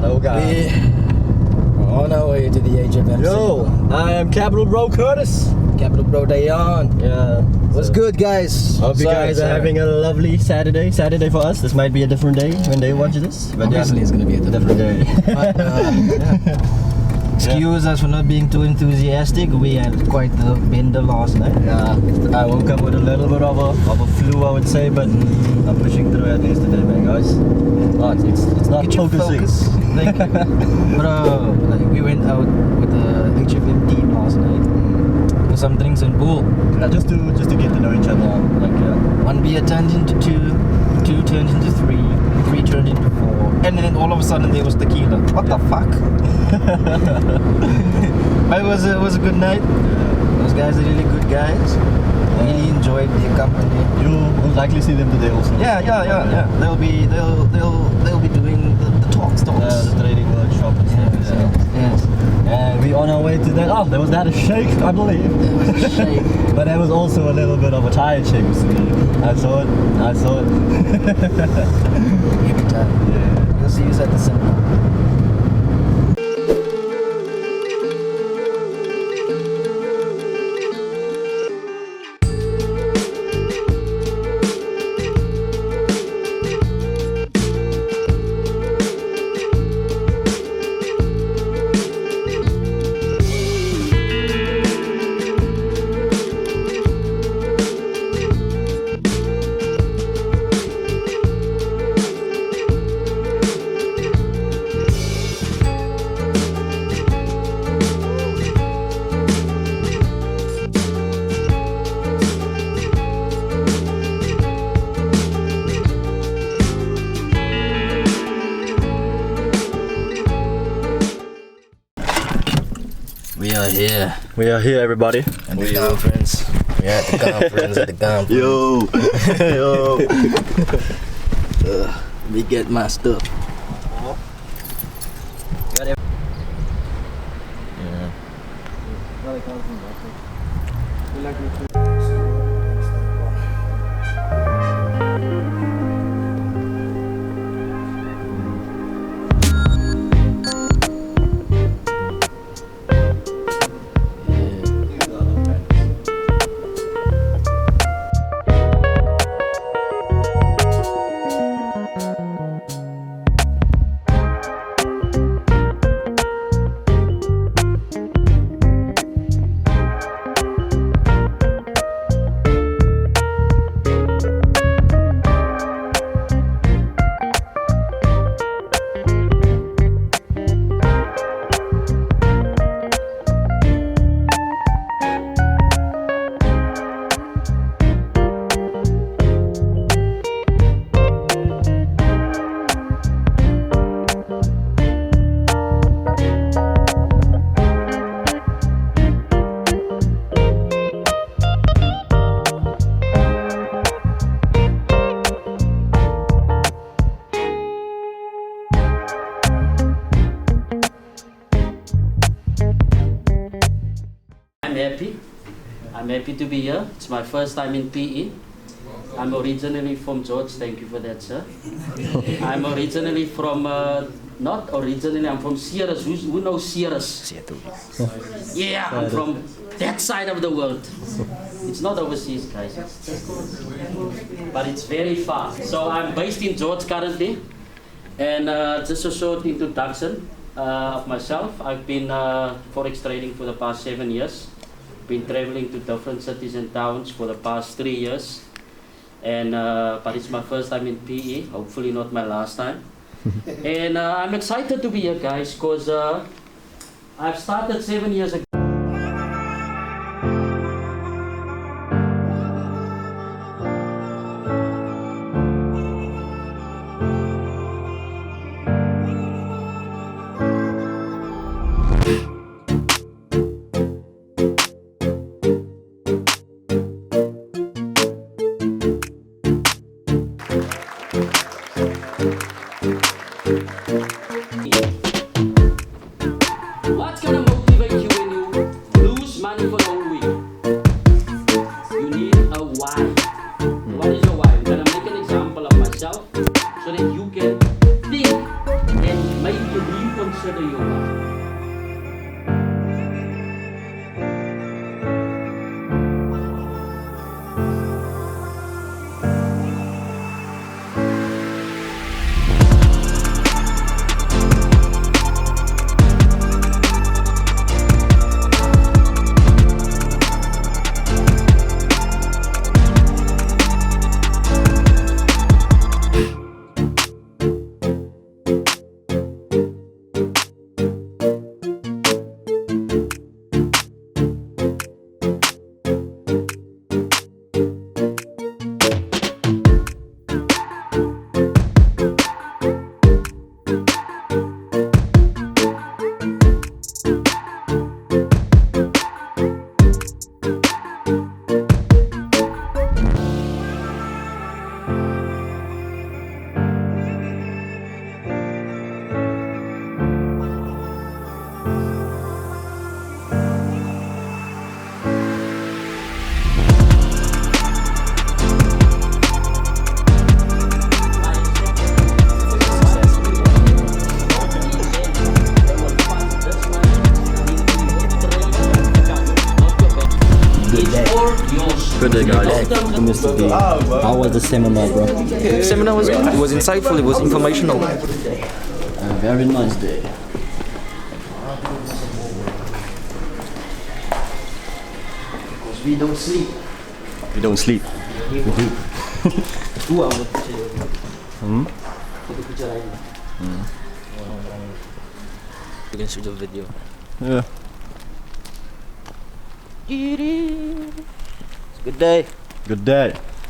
Oh god. We're on our way to the HFMC. Yo, I am Capital Bro Curtis. Capital Bro Dayan. Yeah. What's good, guys? Hope you guys are having a lovely Saturday. Saturday for us. This might be a different day when they watch this. But Obviously, it's gonna be a different day. But, excuse us for not being too enthusiastic. We had quite the bender last night. I woke up with a little bit of a flu, I would say, but I'm pushing through at least today, man, guys. Oh, it's not Get your focusing. focus. Thank you. But like we went out with the HFM team last night for some drinks and pool. Yeah, just to get to know each other. Like, One beer turned into two turned into three turned into four, and then all of a sudden there was tequila. What the fuck? But it was a good night. Those guys are really good guys. Really enjoyed their company. You'll likely see them today also. Yeah. They'll be doing the talks. The trading workshop and stuff. Yes. And we on our way to that. Oh, there was that a shake, I believe. It was a shake. But there was also a little bit of a tire shake to me. I saw it. Every time. Yeah. You'll see us at the cinema. We are here, everybody. At the conference. We're at the conference. Yo. We get my stuff. Got it. Yeah. I'm happy to be here. It's my first time in PE. I'm originally from George. Thank you for that, sir. I'm originally from, not originally, I'm from Ceres. Who knows Ceres? Yeah, I'm from that side of the world. It's not overseas, guys. But it's very far. So I'm based in George currently. And just a short introduction of myself. I've been forex trading for the past 7 years. Been traveling to different cities and towns for the past 3 years. And but it's my first time in PE, hopefully not my last time. And I'm excited to be here, guys, because I've started 7 years ago. What's gonna motivate you when you lose money for the whole week? You need a why. What is your why? I'm gonna make an example of myself so that you can think and make the real culture do you want? Good day, guys. Mr. D. How was the seminar, bro? Seminar was good. It was insightful. It was informational. A very nice day. Because we don't sleep. We don't sleep. We do. 2 hours. You can shoot the video. Yeah. It's a good day. Good day.